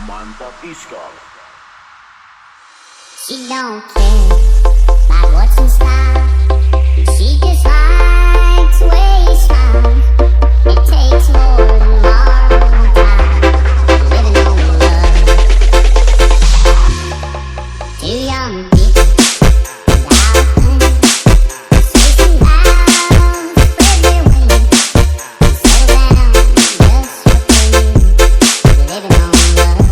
Mantap iskal. She don't care about what's in style. She just likes the way you smile. It takes more than borrowed time. Living on love. Too young people without pain. Chasing clouds, spread their wings. And settle down just for free. Living on love.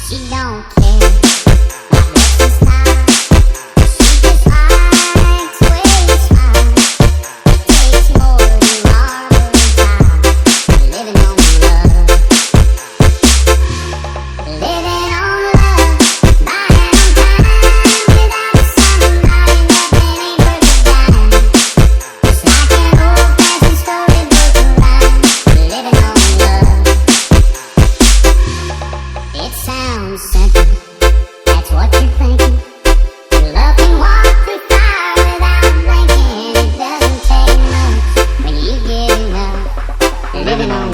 She don't care about what's in style. She just likes the way you smile. It takes more than borrowed time. Living on love. Living on love. Buying on time without a somebody. Nothing ain't worth a dime. Just like an old-fashioned storybook rhyme. Living on love. It sounds simple, that's what you're thinking. Your love can walk through fire without blinking. It doesn't take much when you get enough. Living on